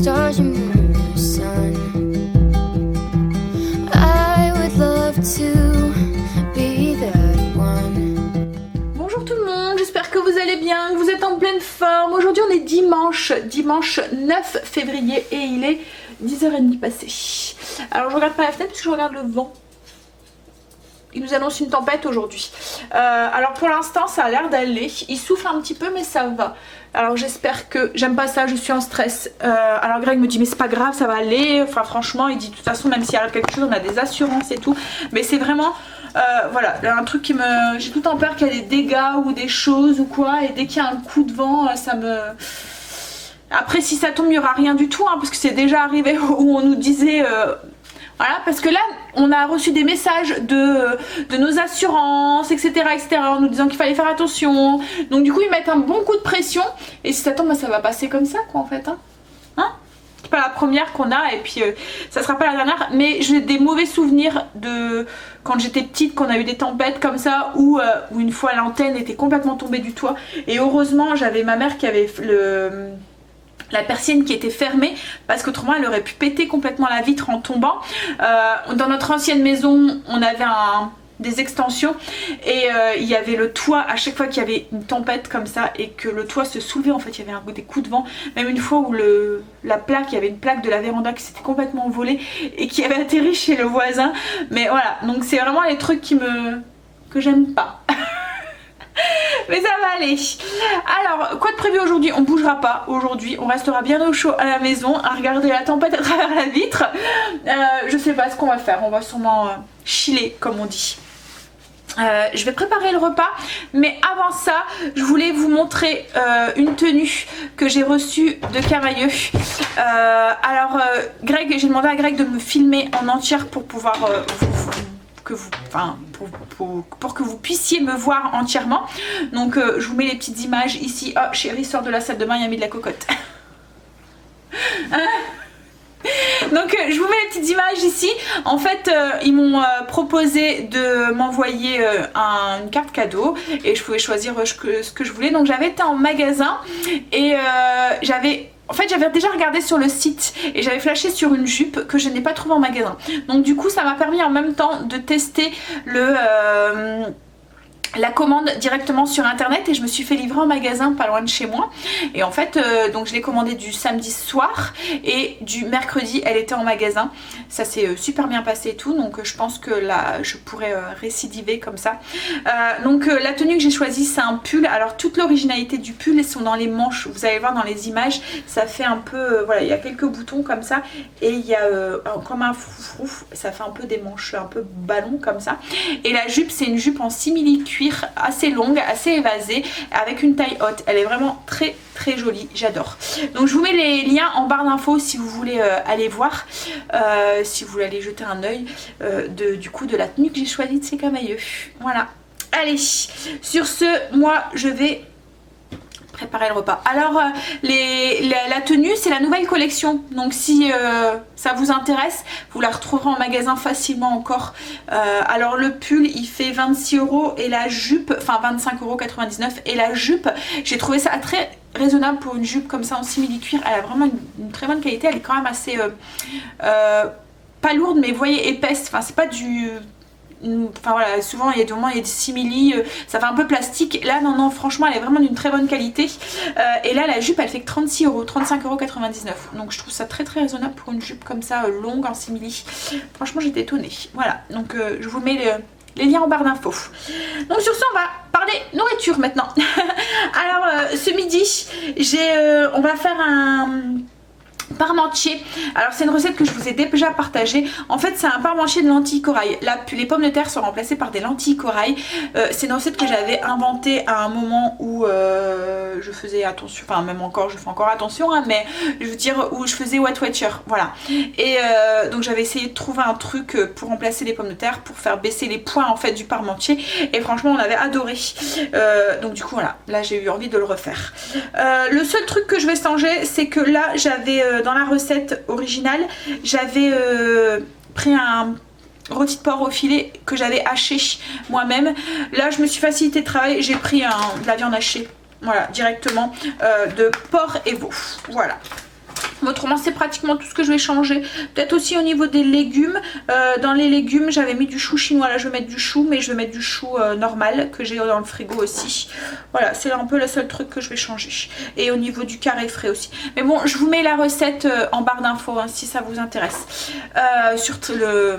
stars, your moon, your sun. I would love to be that one. Bonjour tout le monde, j'espère que vous allez bien, que vous êtes en pleine forme. Aujourd'hui on est dimanche 9 février et il est 10h30 passé. Alors je regarde par la fenêtre parce que je regarde le vent. Il nous annonce une tempête aujourd'hui. Alors pour l'instant ça a l'air d'aller. Il souffle un petit peu mais ça va. Alors j'espère que... J'aime pas ça, je suis en stress. Alors Greg me dit mais c'est pas grave, ça va aller. Enfin franchement il dit de toute façon même s'il arrive quelque chose on a des assurances et tout. Mais c'est vraiment... voilà, un truc qui me... J'ai tout le temps peur qu'il y ait des dégâts ou des choses ou quoi. Et dès qu'il y a un coup de vent ça me... Après si ça tombe il n'y aura rien du tout hein, parce que c'est déjà arrivé où on nous disait... Voilà, parce que là, on a reçu des messages de nos assurances, etc., en nous disant qu'il fallait faire attention. Donc du coup, ils mettent un bon coup de pression. Et si ça tombe, bah, ça va passer comme ça, quoi, en fait. Hein, c'est pas la première qu'on a, et puis ça sera pas la dernière. Mais j'ai des mauvais souvenirs de quand j'étais petite, qu'on a eu des tempêtes comme ça, où une fois l'antenne était complètement tombée du toit. Et heureusement, j'avais ma mère qui avait la persienne qui était fermée parce qu'autrement elle aurait pu péter complètement la vitre en tombant. Dans notre ancienne maison on avait des extensions et il y avait le toit à chaque fois qu'il y avait une tempête comme ça et que le toit se soulevait, en fait il y avait des coups de vent, même une fois où la plaque, il y avait une plaque de la véranda qui s'était complètement volée et qui avait atterri chez le voisin. Mais voilà, donc c'est vraiment les trucs que j'aime pas. Mais ça va aller. Alors quoi de prévu aujourd'hui? On bougera pas aujourd'hui, on restera bien au chaud à la maison à regarder la tempête à travers la vitre. Je sais pas ce qu'on va faire, on va sûrement chiller comme on dit. Je vais préparer le repas, mais avant ça je voulais vous montrer une tenue que j'ai reçue de Camailleux. Alors Greg, j'ai demandé à Greg de me filmer en entière pour pouvoir pour que vous puissiez me voir entièrement. Donc je vous mets les petites images ici. Oh chérie, sors de la salle de bain, il y a mis de la cocotte. Donc je vous mets les petites images ici. En fait ils m'ont proposé de m'envoyer une carte cadeau et je pouvais choisir ce que je voulais. Donc j'avais été en magasin et j'avais déjà regardé sur le site et j'avais flashé sur une jupe que je n'ai pas trouvée en magasin. Donc du coup ça m'a permis en même temps de tester la commande directement sur internet et je me suis fait livrer en magasin pas loin de chez moi. Et en fait donc je l'ai commandé du samedi soir et du mercredi elle était en magasin. Ça s'est super bien passé et tout, donc je pense que là je pourrais récidiver comme ça. Donc la tenue que j'ai choisie c'est un pull. Alors toute l'originalité du pull sont dans les manches, vous allez voir dans les images, ça fait un peu voilà, il y a quelques boutons comme ça et il y a comme un froufrou, ça fait un peu des manches un peu ballon comme ça. Et la jupe c'est une jupe en simili cuir assez longue, assez évasée, avec une taille haute. Elle est vraiment très très jolie, j'adore. Donc je vous mets les liens en barre d'infos si vous voulez aller voir, si vous voulez aller jeter un oeil du coup de la tenue que j'ai choisie de ces Camailleux. Voilà. Allez, sur ce, moi je vais préparer le repas. Alors la tenue c'est la nouvelle collection, donc si ça vous intéresse vous la retrouverez en magasin facilement encore. Alors le pull il fait 26 € et la jupe, enfin 25,99 € et la jupe j'ai trouvé ça très raisonnable pour une jupe comme ça en simili cuir. Elle a vraiment une très bonne qualité, elle est quand même assez pas lourde mais vous voyez épaisse, enfin c'est pas du... Enfin voilà, souvent il y a des simili, ça fait un peu plastique. Là non franchement elle est vraiment d'une très bonne qualité. Et là la jupe elle fait que 36 €, 35,99 €. Donc je trouve ça très très raisonnable pour une jupe comme ça longue en simili. Franchement j'étais étonnée. Voilà, donc je vous mets les liens en barre d'infos. Donc sur ce on va parler nourriture maintenant. Alors ce midi on va faire un parmentier. Alors c'est une recette que je vous ai déjà partagée. En fait c'est un parmentier de lentilles corail. Là les pommes de terre sont remplacées par des lentilles corail. C'est une recette que j'avais inventée à un moment où je faisais attention, enfin même encore je fais encore attention hein, mais je veux dire où je faisais Weight Watcher, voilà. Et donc j'avais essayé de trouver un truc pour remplacer les pommes de terre, pour faire baisser les points en fait du parmentier et franchement on avait adoré. Donc du coup voilà, là j'ai eu envie de le refaire. Le seul truc que je vais changer c'est que là j'avais dans la recette originale j'avais pris un rôti de porc au filet que j'avais haché moi-même. Là je me suis facilité de travail, j'ai pris de la viande hachée, voilà, directement de porc et veau, voilà. Autrement, c'est pratiquement tout ce que je vais changer. Peut-être aussi au niveau des légumes. Dans les légumes, j'avais mis du chou chinois. Là, je vais mettre du chou, mais je vais mettre du chou normal que j'ai dans le frigo aussi. Voilà, c'est un peu le seul truc que je vais changer. Et au niveau du carré frais aussi. Mais bon, je vous mets la recette en barre d'infos hein, si ça vous intéresse. Sur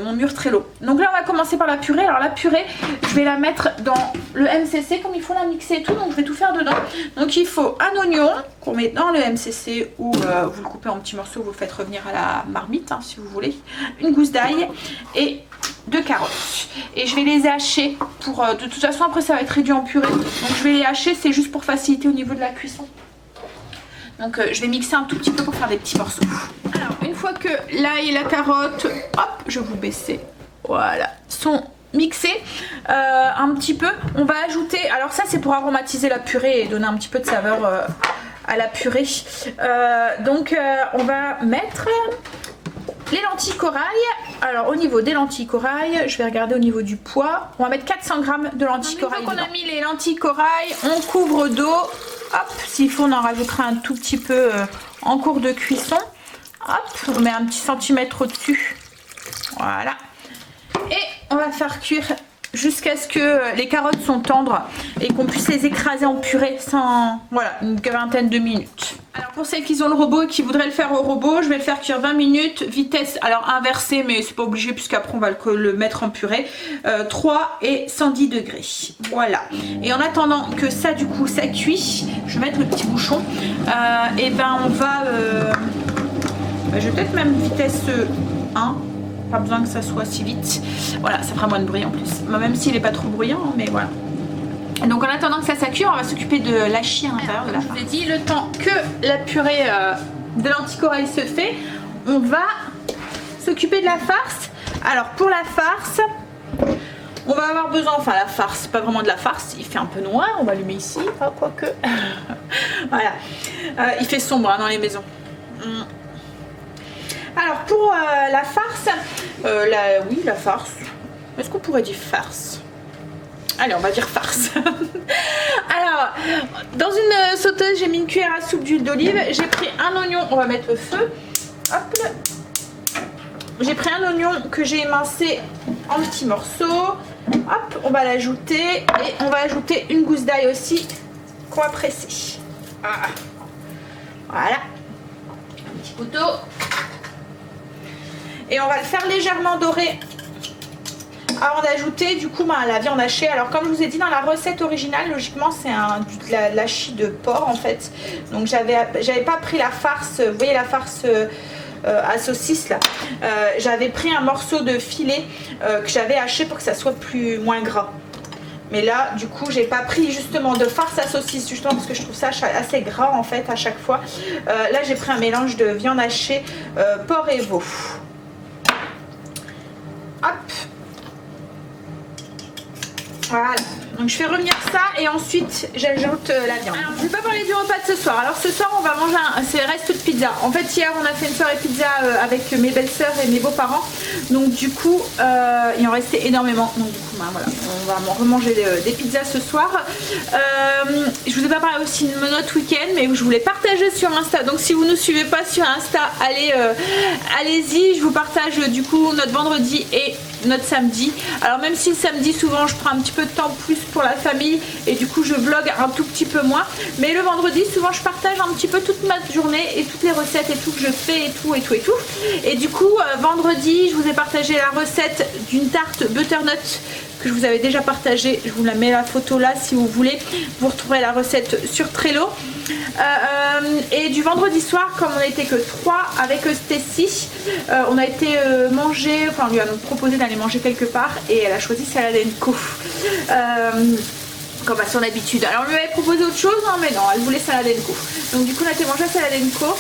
mon mur Trello. Donc là, on va commencer par la purée. Alors la purée, je vais la mettre dans le MCC comme il faut la mixer et tout. Donc je vais tout faire dedans. Donc il faut un oignon qu'on met dans le MCC ou vous le coupez en petits morceaux, vous le faites revenir à la marmite hein, si vous voulez, une gousse d'ail et 2 carottes. Et je vais les hacher pour de toute façon après ça va être réduit en purée, donc je vais les hacher, c'est juste pour faciliter au niveau de la cuisson. Donc je vais mixer un tout petit peu pour faire des petits morceaux. Alors une fois que l'ail et la carotte, hop, je vais vous baisser, voilà, sont mixés un petit peu, on va ajouter, alors ça c'est pour aromatiser la purée et donner un petit peu de saveur à la purée. On va mettre les lentilles corail. Alors au niveau des lentilles corail, je vais regarder au niveau du poids. On va mettre 400 g de lentilles corail. Une fois qu'on a mis les lentilles corail, on couvre d'eau. Hop, s'il faut on en rajoutera un tout petit peu en cours de cuisson. Hop, on met un petit centimètre au-dessus. Voilà. Et on va faire cuire jusqu'à ce que les carottes sont tendres et qu'on puisse les écraser en purée sans, voilà, une vingtaine de minutes. Alors pour celles qui ont le robot et qui voudraient le faire au robot, je vais le faire cuire 20 minutes, vitesse alors inversée mais c'est pas obligé puisqu'après on va le mettre en purée, 3 et 110 degrés. Voilà. Et en attendant que ça du coup ça cuit, je vais mettre le petit bouchon, et ben on va, je vais peut-être même vitesse 1. Pas besoin que ça soit si vite. Voilà, ça fera moins de bruit en plus. Même s'il n'est pas trop bruyant, mais voilà. Donc en attendant que ça cuit, on va s'occuper de l'hachis à l'intérieur de la farce. Je vous ai dit, le temps que la purée de lentilles corail se fait, on va s'occuper de la farce. Alors pour la farce, on va avoir besoin, enfin la farce, pas vraiment de la farce, il fait un peu noir, on va allumer ici, oh, quoique. Voilà, il fait sombre hein, dans les maisons. Alors pour la farce, oui la farce, est-ce qu'on pourrait dire farce? Allez on va dire farce. Alors dans une sauteuse j'ai mis une cuillère à soupe d'huile d'olive, j'ai pris un oignon, on va mettre le feu, hop là. J'ai pris un oignon que j'ai émincé en petits morceaux, hop on va l'ajouter et on va ajouter une gousse d'ail aussi qu'on va presser. Ah. Voilà, un petit couteau. Et on va le faire légèrement dorer avant d'ajouter du coup la viande hachée. Alors comme je vous ai dit dans la recette originale, logiquement c'est de l'hachis de porc en fait. Donc j'avais pas pris la farce, vous voyez la farce à saucisse là. J'avais pris un morceau de filet que j'avais haché pour que ça soit moins gras. Mais là du coup j'ai pas pris justement de farce à saucisse justement parce que je trouve ça assez gras en fait à chaque fois. Là j'ai pris un mélange de viande hachée porc et veau. Hop. Voilà. Donc je fais revenir ça et ensuite j'ajoute la viande. Alors je vais pas parler du repas de ce soir. Alors ce soir on va manger c'est reste de pizza. En fait hier on a fait une soirée pizza avec mes belles-sœurs et mes beaux-parents. Donc du coup il en restait énormément. Donc du coup voilà, on va remanger des pizzas ce soir. Je vous ai pas parlé aussi de notre week-end mais je voulais partager sur Insta. Donc si vous ne nous suivez pas sur Insta, allez-y. Je vous partage du coup notre vendredi et notre samedi. Alors même si le samedi souvent je prends un petit peu de temps plus pour la famille et du coup je vlog un tout petit peu moins, mais le vendredi souvent je partage un petit peu toute ma journée et toutes les recettes et tout que je fais et tout. Et du coup vendredi je vous ai partagé la recette d'une tarte butternut que je vous avais déjà partagée. Je vous la mets la photo là si vous voulez. Vous retrouverez la recette sur Trello. Et du vendredi soir, comme on n'était que 3 avec Stécie, on a été manger, enfin on lui a proposé d'aller manger quelque part et elle a choisi Salad & Co. Comme à son habitude. Alors on lui avait proposé autre chose, hein, mais non, elle voulait Salad & Co. Donc du coup on a été manger à Salad & Co.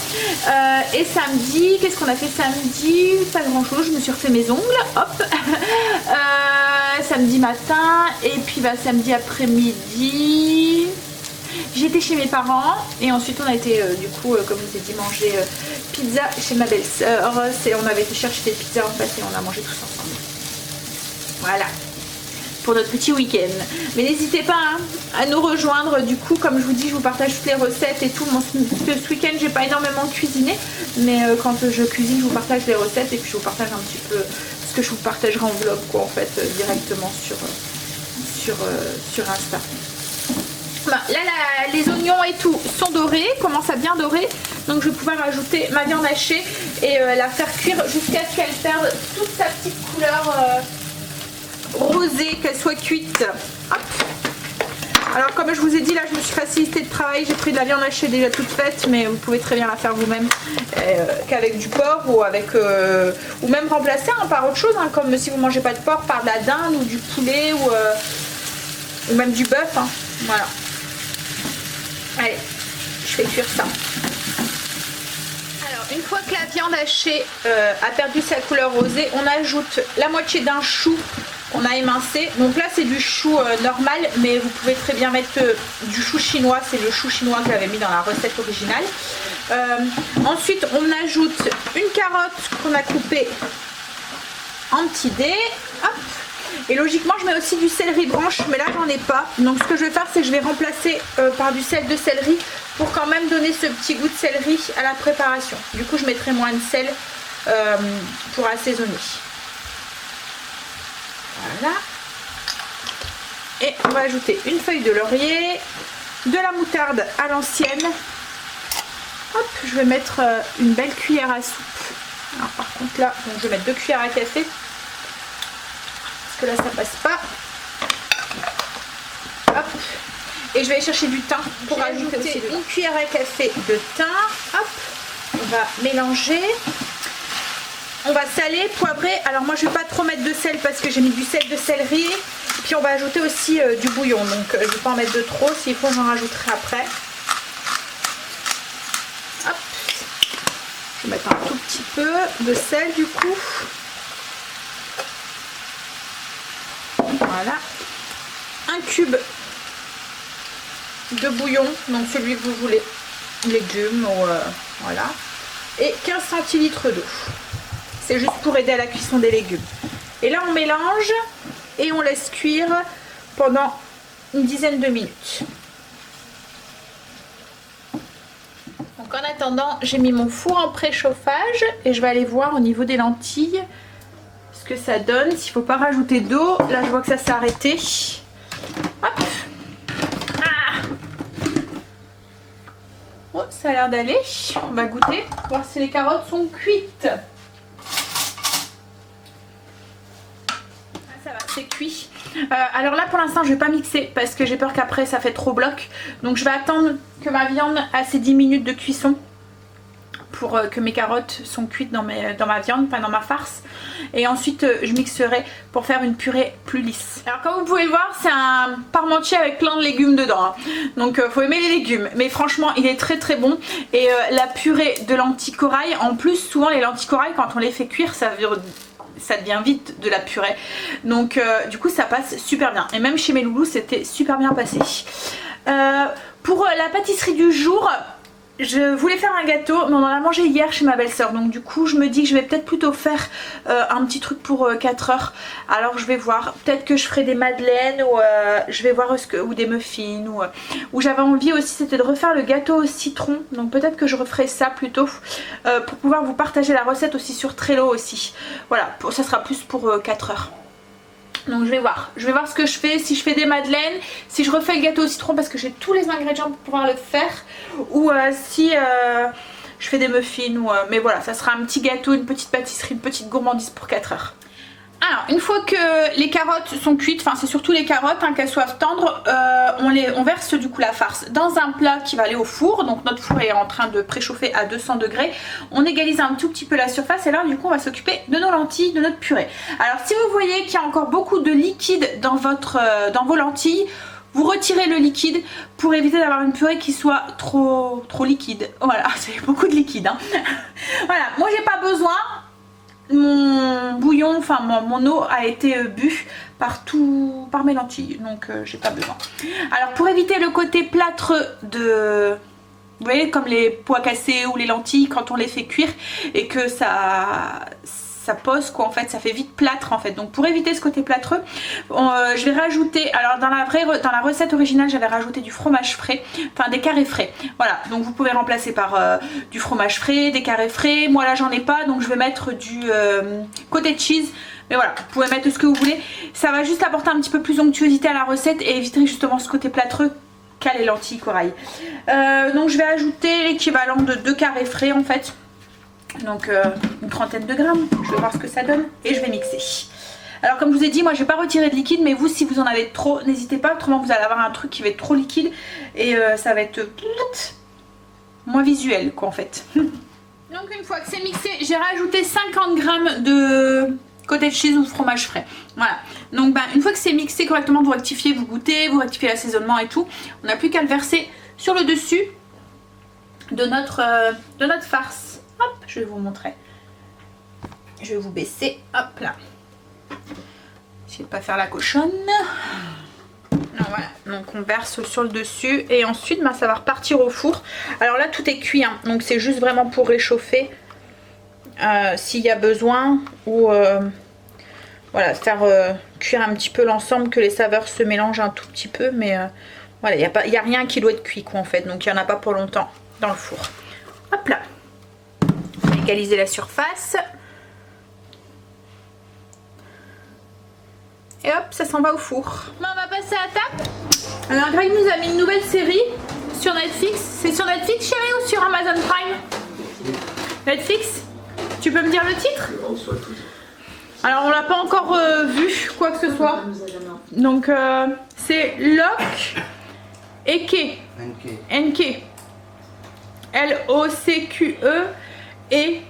Et samedi, qu'est-ce qu'on a fait samedi? Pas grand chose, je me suis refait mes ongles, hop. Samedi matin et puis samedi après-midi j'étais chez mes parents et ensuite on a été du coup comme je vous ai dit manger pizza chez ma belle-sœur. On avait été chercher des pizzas en fait et on a mangé tous ensemble. Voilà. pour notre petit week-end. Mais n'hésitez pas hein, à nous rejoindre. Du coup, comme je vous dis, je vous partage toutes les recettes et tout. Ce week-end, j'ai pas énormément cuisiné, mais quand je cuisine, je vous partage les recettes et puis je vous partage un petit peu ce que je vous partagerai en vlog, quoi, en fait, directement sur Insta. Bah, là, les oignons et tout sont dorés, commencent à bien dorer. Donc je vais pouvoir ajouter ma viande hachée et la faire cuire jusqu'à ce qu'elle perde toute sa petite couleur rosée, qu'elle soit cuite. Hop. Alors comme je vous ai dit, là je me suis facilité de travail, j'ai pris de la viande hachée déjà toute faite, mais vous pouvez très bien la faire vous-même qu'avec du porc ou avec ou même remplacer hein, par autre chose, hein, comme si vous mangez pas de porc, par de la dinde ou du poulet ou même du bœuf. Hein. Voilà. Allez, je fais cuire ça. Alors une fois que la viande hachée a perdu sa couleur rosée, on ajoute la moitié d'un chou qu'on a émincé. Donc là c'est du chou normal, mais vous pouvez très bien mettre du chou chinois, c'est le chou chinois que j'avais mis dans la recette originale. Ensuite on ajoute une carotte qu'on a coupée en petits dés. Hop. Et logiquement je mets aussi du céleri branche, mais là j'en ai pas. Donc ce que je vais faire c'est que je vais remplacer par du sel de céleri pour quand même donner ce petit goût de céleri à la préparation. Du coup je mettrai moins de sel pour assaisonner. Voilà. Et on va ajouter une feuille de laurier, de la moutarde à l'ancienne. Hop, je vais mettre une belle cuillère à soupe. Alors par contre là, donc, je vais mettre 2 cuillères à café. Parce que là ça passe pas. Hop. Et je vais aller chercher du thym pour ajouter aussi une cuillère à café de thym. Hop. On va mélanger. On va saler, poivrer. Alors moi je vais pas trop mettre de sel parce que j'ai mis du sel de céleri. Puis on va ajouter aussi du bouillon. Donc je vais pas en mettre de trop. S'il faut j'en rajouterai après. Hop. Je vais mettre un tout petit peu de sel du coup. Voilà. Un cube de bouillon, donc celui que vous voulez, légumes ou voilà. Et 15 centilitres d'eau. C'est juste pour aider à la cuisson des légumes. Et là on mélange et on laisse cuire pendant une dizaine de minutes. Donc en attendant, j'ai mis mon four en préchauffage et je vais aller voir au niveau des lentilles ce que ça donne. S'il ne faut pas rajouter d'eau, là je vois que ça s'est arrêté. Hop. Ah. Oh, ça a l'air d'aller. On va goûter, voir si les carottes sont cuites. Ça va, c'est cuit. Alors là pour l'instant je vais pas mixer parce que j'ai peur qu'après ça fait trop bloc. Donc je vais attendre que ma viande a ses 10 minutes de cuisson pour que mes carottes sont cuites dans ma viande, pas dans ma farce. Et ensuite je mixerai pour faire une purée plus lisse. Alors comme vous pouvez le voir, c'est un parmentier avec plein de légumes dedans. Hein. Donc faut aimer les légumes. Mais franchement il est très très bon. Et la purée de lentilles corail, en plus souvent les lentilles corail quand on les fait cuire ça devient vite de la purée. Donc du coup ça passe super bien. Et même chez mes loulous c'était super bien passé. Pour la pâtisserie du jour, je voulais faire un gâteau mais on en a mangé hier chez ma belle-sœur. Donc du coup je me dis que je vais peut-être plutôt faire un petit truc pour 4 heures. Alors je vais voir, peut-être que je ferai des madeleines ou je vais voir ou des muffins ou j'avais envie aussi c'était de refaire le gâteau au citron. Donc peut-être que je referai ça plutôt pour pouvoir vous partager la recette aussi sur Trello aussi. Voilà, ça sera plus pour 4 heures. Donc je vais voir ce que je fais, si je fais des madeleines, si je refais le gâteau au citron parce que j'ai tous les ingrédients pour pouvoir le faire, ou si je fais des muffins, mais voilà, ça sera un petit gâteau, une petite pâtisserie, une petite gourmandise pour 4 heures. Alors une fois que les carottes sont cuites, enfin c'est surtout les carottes hein, qu'elles soient tendres, on verse du coup la farce dans un plat qui va aller au four. Donc notre four est en train de préchauffer à 200 degrés. On égalise un tout petit peu la surface et là du coup on va s'occuper de nos lentilles, de notre purée. Alors si vous voyez qu'il y a encore beaucoup de liquide dans vos lentilles, vous retirez le liquide pour éviter d'avoir une purée qui soit trop liquide. Voilà, c'est beaucoup de liquide hein. Voilà, moi j'ai pas besoin. Mon bouillon, enfin mon eau a été bu par mes lentilles, donc j'ai pas besoin. Alors pour éviter le côté plâtreux vous voyez comme les pois cassés ou les lentilles quand on les fait cuire et que ça ça pose quoi en fait, ça fait vite plâtre en fait. Donc pour éviter ce côté plâtreux, je vais rajouter, alors dans la recette originale j'avais rajouté du fromage frais, enfin des carrés frais. Voilà, donc vous pouvez remplacer par du fromage frais, des carrés frais. Moi là j'en ai pas, donc je vais mettre du cottage cheese. Mais voilà, vous pouvez mettre ce que vous voulez. Ça va juste apporter un petit peu plus d'onctuosité à la recette et éviter justement ce côté plâtreux qu'a les lentilles corail. Donc je vais ajouter l'équivalent de 2 carrés frais en fait. Donc une trentaine de grammes. Je vais voir ce que ça donne et je vais mixer. Alors comme je vous ai dit, moi je vais pas retirer de liquide, mais vous si vous en avez trop, n'hésitez pas. Autrement vous allez avoir un truc qui va être trop liquide et ça va être moins visuel quoi en fait. Donc une fois que c'est mixé, j'ai rajouté 50 grammes de cottage cheese ou fromage frais. Voilà. Donc une fois que c'est mixé correctement, vous rectifiez, vous goûtez, vous rectifiez l'assaisonnement et tout. On n'a plus qu'à le verser sur le dessus de notre farce. Hop, je vais vous montrer. Je vais vous baisser. Hop là. Essayez de pas faire la cochonne. Donc, voilà. Donc on verse sur le dessus et ensuite ça va repartir au four. Alors là tout est cuit, hein. Donc c'est juste vraiment pour réchauffer. S'il y a besoin ou voilà, faire cuire un petit peu l'ensemble, que les saveurs se mélangent un tout petit peu, mais voilà, il n'y a rien qui doit être cuit quoi en fait, donc il n'y en a pas pour longtemps dans le four. Hop là, on va égaliser la surface et hop, ça s'en va au four. Bon, on va passer à la table. Alors Greg nous a mis une nouvelle série sur Netflix. C'est sur Netflix chérie ou sur Amazon Prime? Netflix? Tu peux me dire le titre? Alors on l'a pas encore vu quoi que ce soit. Donc c'est Lock et Key. NK. L-O-C-Q-E et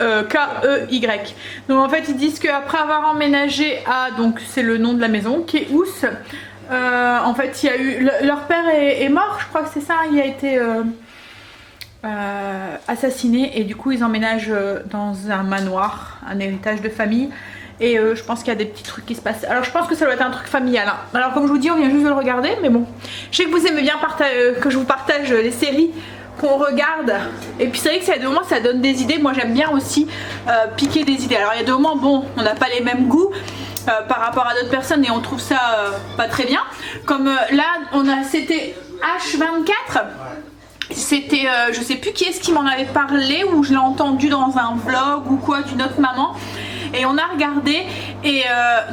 K-E-Y. Donc en fait ils disent qu'après avoir emménagé à, donc c'est le nom de la maison, Keus, en fait il y a eu, leur père est mort, je crois que c'est ça, il a été assassiné et du coup ils emménagent dans un manoir, un héritage de famille et je pense qu'il y a des petits trucs qui se passent. Alors je pense que ça doit être un truc familial, hein. Alors comme je vous dis on vient juste de le regarder, mais bon, je sais que vous aimez bien que je vous partage les séries qu'on regarde et puis c'est vrai que ça, à des moments ça donne des idées. Moi j'aime bien aussi piquer des idées. Alors il y a des moments, bon, on n'a pas les mêmes goûts par rapport à d'autres personnes et on trouve ça pas très bien, comme là c'était H24. C'était, je sais plus qui est-ce qui m'en avait parlé ou je l'ai entendu dans un vlog ou quoi d'une autre maman et on a regardé et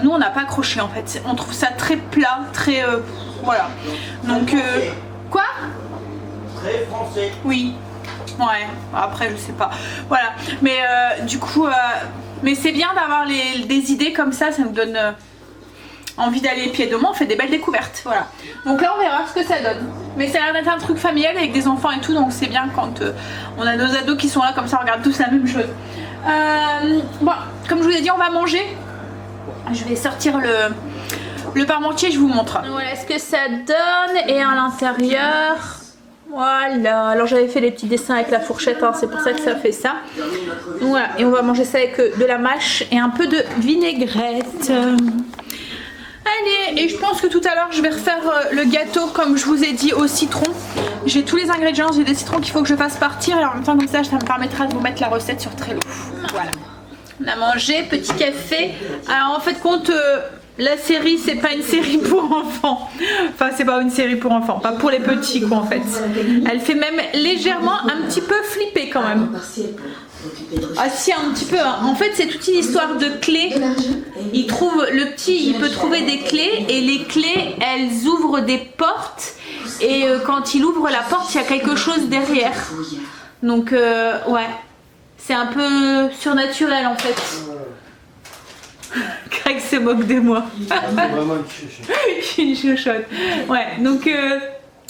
nous on n'a pas accroché en fait. On trouve ça très plat, très voilà. Donc quoi? Très français. Oui. Ouais. Après je sais pas. Voilà. Mais du coup, mais c'est bien d'avoir des idées comme ça nous donne envie d'aller pieds de main, on fait des belles découvertes, voilà. Donc là on verra ce que ça donne. Mais ça a l'air d'être un truc familial avec des enfants et tout, donc c'est bien quand on a nos ados qui sont là comme ça, on regarde tous la même chose. Bon, comme je vous ai dit, on va manger. Je vais sortir le parmentier, je vous montre. Voilà ce que ça donne et à l'intérieur. Voilà, alors j'avais fait des petits dessins avec la fourchette, hein, c'est pour ça que ça fait ça. Donc voilà, et on va manger ça avec de la mâche et un peu de vinaigrette. Allez, et je pense que tout à l'heure je vais refaire le gâteau comme je vous ai dit au citron. J'ai tous les ingrédients, j'ai des citrons qu'il faut que je fasse partir et en même temps comme ça me permettra de vous mettre la recette sur Trello. Voilà. On a mangé, petit café. Alors en fait compte, la série c'est pas une série pour enfants. Enfin c'est pas une série pour enfants, pas pour les petits quoi en fait. Elle fait même légèrement un petit peu flipper quand même. Ah si, un petit peu, hein. En fait c'est toute une histoire de clés. Le petit il peut trouver des clés et les clés elles ouvrent des portes et quand il ouvre la porte il y a quelque chose derrière. Donc ouais, c'est un peu surnaturel en fait. Greg se moque de moi. Vraiment une chuchote. Je suis une chuchote. Ouais, donc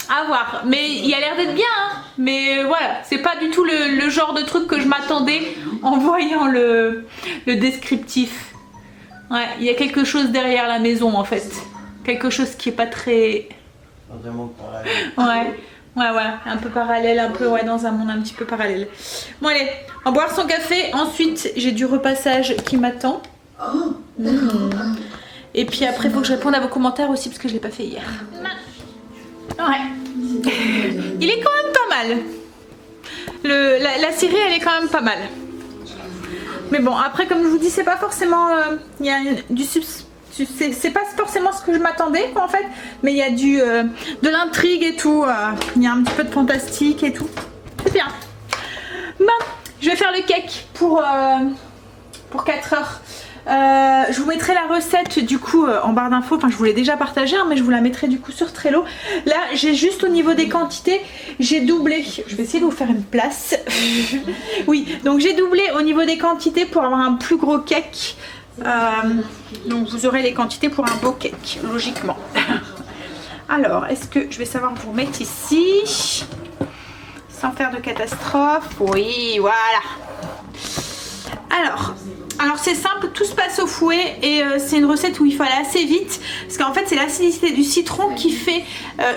à voir. Mais il a l'air d'être bien, hein. Mais voilà, c'est pas du tout le genre de truc que je m'attendais en voyant le descriptif. Ouais, il y a quelque chose derrière la maison en fait. Quelque chose qui est pas très... Vraiment parallèle. Ouais, voilà, un peu parallèle, un peu, ouais, dans un monde un petit peu parallèle. Bon allez, on va boire son café. Ensuite, j'ai du repassage qui m'attend. Et puis après il faut que je réponde à vos commentaires aussi parce que je l'ai pas fait hier. Ouais. Il est quand même pas mal. La série elle est quand même pas mal. Mais bon, après comme je vous dis, c'est pas forcément... Il y a du c'est pas forcément ce que je m'attendais en fait, mais il y a de l'intrigue et tout, il y a un petit peu de fantastique et tout, c'est bien. Bon, je vais faire le cake pour 4 heures. Je vous mettrai la recette du coup en barre d'infos, enfin je vous l'ai déjà partagée hein, mais je vous la mettrai du coup sur Trello. Là j'ai juste au niveau des quantités, j'ai doublé, je vais essayer de vous faire une place. Oui, donc j'ai doublé au niveau des quantités pour avoir un plus gros cake. Donc vous aurez les quantités pour un beau cake, logiquement. Alors, est-ce que je vais savoir vous mettre ici sans faire de catastrophe? Oui, voilà. Alors c'est simple, tout se passe au fouet et c'est une recette où il faut aller assez vite parce qu'en fait c'est l'acidité du citron qui fait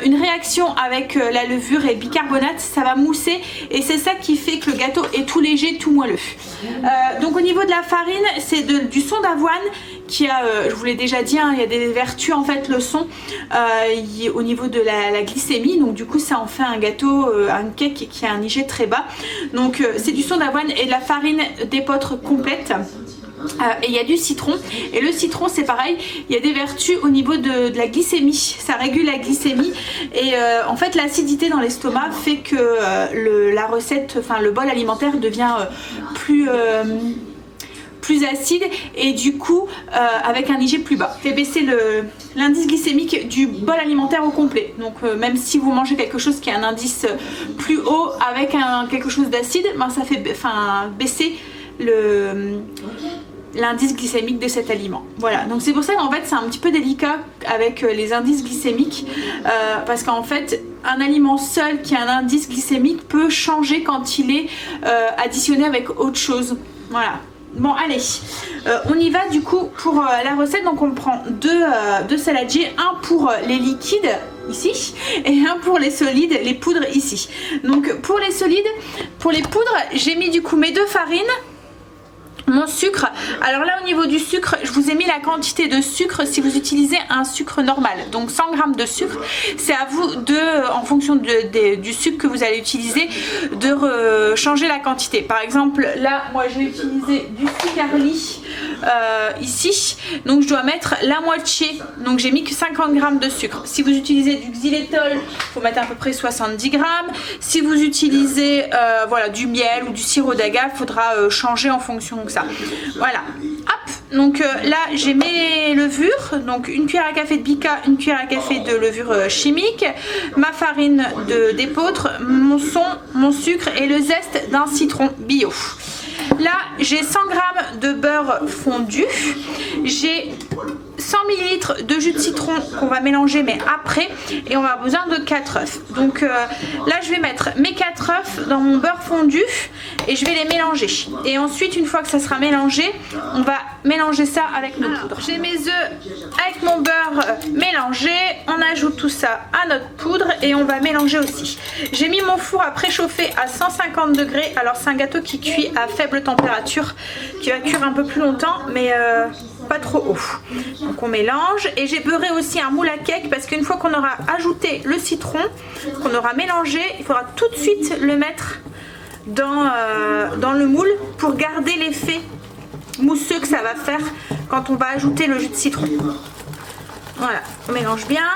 une réaction avec la levure et le bicarbonate, ça va mousser et c'est ça qui fait que le gâteau est tout léger, tout moelleux. Donc au niveau de la farine, c'est du son d'avoine qui a, je vous l'ai déjà dit, hein, il y a des vertus en fait le son au niveau de la glycémie, donc du coup ça en fait un gâteau, un cake qui a un IG très bas. Donc c'est du son d'avoine et de la farine d'épeautre complète. Et il y a du citron et le citron c'est pareil, il y a des vertus au niveau de la glycémie, ça régule la glycémie et en fait l'acidité dans l'estomac fait que la recette, enfin le bol alimentaire devient plus acide et du coup avec un IG plus bas. Fait baisser l'indice glycémique du bol alimentaire au complet. Donc même si vous mangez quelque chose qui a un indice plus haut avec quelque chose d'acide, ben, ça fait baisser l'indice glycémique de cet aliment. Voilà, donc c'est pour ça qu'en fait c'est un petit peu délicat avec les indices glycémiques parce qu'en fait un aliment seul qui a un indice glycémique peut changer quand il est additionné avec autre chose. Voilà. Bon allez, on y va du coup pour la recette. Donc on prend deux saladiers, un pour les liquides ici et un pour les solides, les poudres ici. Donc pour les solides, pour les poudres, j'ai mis du coup mes 2 farines, mon sucre. Alors là au niveau du sucre, je vous ai mis la quantité de sucre si vous utilisez un sucre normal, donc 100 g de sucre. C'est à vous en fonction du sucre que vous allez utiliser, de changer la quantité. Par exemple là moi j'ai utilisé du Sucarly ici, donc je dois mettre la moitié, donc j'ai mis que 50 g de sucre. Si vous utilisez du xylitol, il faut mettre à peu près 70 g. Si vous utilisez voilà, du miel ou du sirop d'agave, il faudra changer en fonction de ça. Voilà, hop, donc là j'ai mes levures, donc une cuillère à café de bica, une cuillère à café de levure chimique, ma farine d'épeautre, mon sucre et le zeste d'un citron bio. Là j'ai 100 g de beurre fondu, j'ai 100 ml de jus de citron qu'on va mélanger mais après, et on va avoir besoin de 4 œufs. Donc là je vais mettre mes 4 œufs dans mon beurre fondu et je vais les mélanger. Et ensuite une fois que ça sera mélangé, on va mélanger ça avec nos poudres. J'ai mes œufs avec mon beurre mélangé, on ajoute tout ça à notre poudre et on va mélanger aussi. J'ai mis mon four à préchauffer à 150 degrés. Alors c'est un gâteau qui cuit à faible température, qui va cuire un peu plus longtemps mais pas trop haut. Donc on mélange et j'ai beurré aussi un moule à cake parce qu'une fois qu'on aura ajouté le citron, qu'on aura mélangé, il faudra tout de suite le mettre dans le moule pour garder l'effet mousseux que ça va faire quand on va ajouter le jus de citron. Voilà, on mélange bien.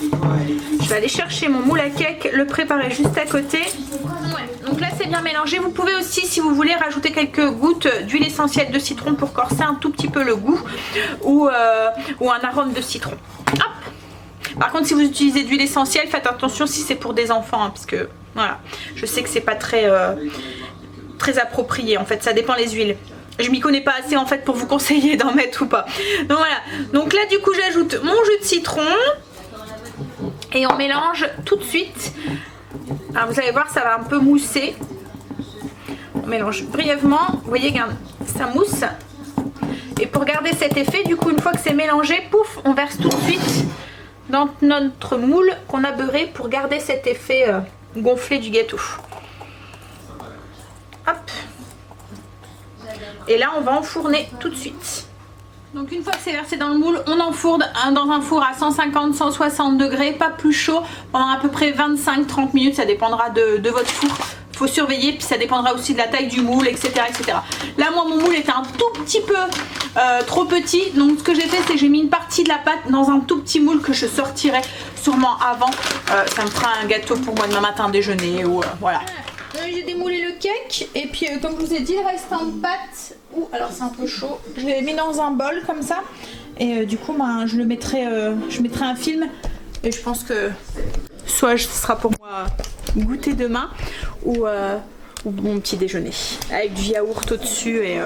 Je vais aller chercher mon moule à cake, le préparer juste à côté. Ouais, donc là c'est bien mélangé. Vous pouvez aussi, si vous voulez, rajouter quelques gouttes d'huile essentielle de citron pour corser un tout petit peu le goût ou un arôme de citron. Hop. Par contre, si vous utilisez d'huile essentielle, faites attention si c'est pour des enfants, hein, parce que voilà, je sais que c'est pas très approprié. En fait, ça dépend les huiles. Je m'y connais pas assez en fait pour vous conseiller d'en mettre ou pas. Donc voilà. Donc là du coup j'ajoute mon jus de citron. Et on mélange tout de suite. Alors vous allez voir, ça va un peu mousser. On mélange brièvement. Vous voyez, ça mousse. Et pour garder cet effet, du coup, une fois que c'est mélangé, pouf, on verse tout de suite dans notre moule qu'on a beurré pour garder cet effet gonflé du gâteau. Hop. Et là, on va enfourner tout de suite. Donc une fois que c'est versé dans le moule, on enfourne dans un four à 150-160 degrés, pas plus chaud, pendant à peu près 25-30 minutes, ça dépendra de votre four. faut surveiller, puis ça dépendra aussi de la taille du moule, etc. etc. Là moi mon moule était un tout petit peu trop petit, donc ce que j'ai fait c'est que j'ai mis une partie de la pâte dans un tout petit moule que je sortirai sûrement avant. Ça me fera un gâteau pour moi demain matin déjeuner ou voilà. J'ai démoulé le cake et puis comme je vous ai dit il reste en pâte. Ouh, alors c'est un peu chaud. Je l'ai mis dans un bol comme ça et du coup ben, je mettrai un film et je pense que soit ce sera pour moi goûter demain ou mon petit déjeuner avec du yaourt au dessus et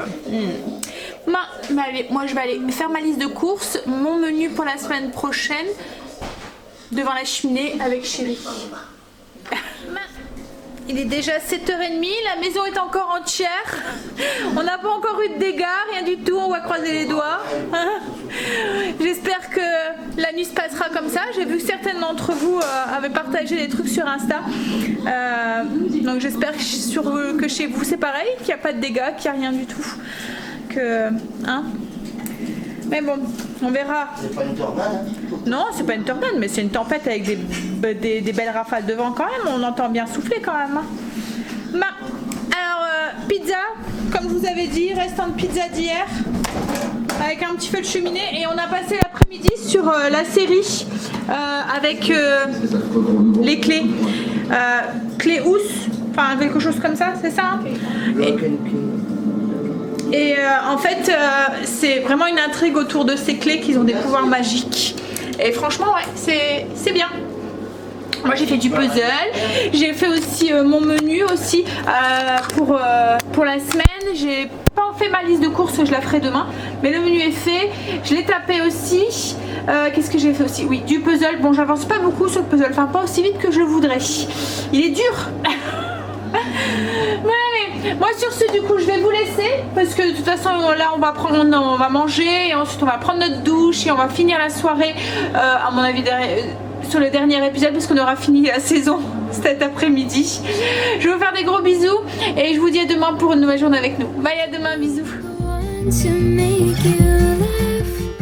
allez, moi je vais aller faire ma liste de courses, mon menu pour la semaine prochaine devant la cheminée avec chérie. Il est déjà 7h30, la maison est encore entière. On n'a pas encore eu de dégâts, rien du tout, on va croiser les doigts. J'espère que la nuit se passera comme ça. J'ai vu que certaines d'entre vous avaient partagé des trucs sur Insta. Donc j'espère que chez vous c'est pareil, qu'il n'y a pas de dégâts, qu'il n'y a rien du tout. Mais bon, on verra. C'est pas une tornade, hein? Non, c'est pas une tornade, mais c'est une tempête avec des belles rafales de vent quand même. On entend bien souffler quand même. Alors, pizza, comme je vous avais dit, restant de pizza d'hier. Avec un petit feu de cheminée. Et on a passé l'après-midi sur la série avec les clés. Clés housse, enfin quelque chose comme ça, c'est ça, hein? Et en fait, c'est vraiment une intrigue autour de ces clés qui ont des pouvoirs magiques. Et franchement, ouais, c'est bien. Moi, j'ai fait du puzzle. J'ai fait aussi mon menu aussi pour la semaine. J'ai pas fait ma liste de courses, je la ferai demain. Mais le menu est fait. Je l'ai tapé aussi. Qu'est-ce que j'ai fait aussi? Oui, du puzzle. Bon, j'avance pas beaucoup sur le puzzle. Enfin, pas aussi vite que je le voudrais. Il est dur. Ouais, moi sur ce du coup je vais vous laisser parce que de toute façon là on va manger et ensuite on va prendre notre douche et on va finir la soirée à mon avis sur le dernier épisode parce qu'on aura fini la saison cet après-midi. Je vais vous faire des gros bisous et je vous dis à demain pour une nouvelle journée avec nous. Bye, à demain, bisous. To make you laugh.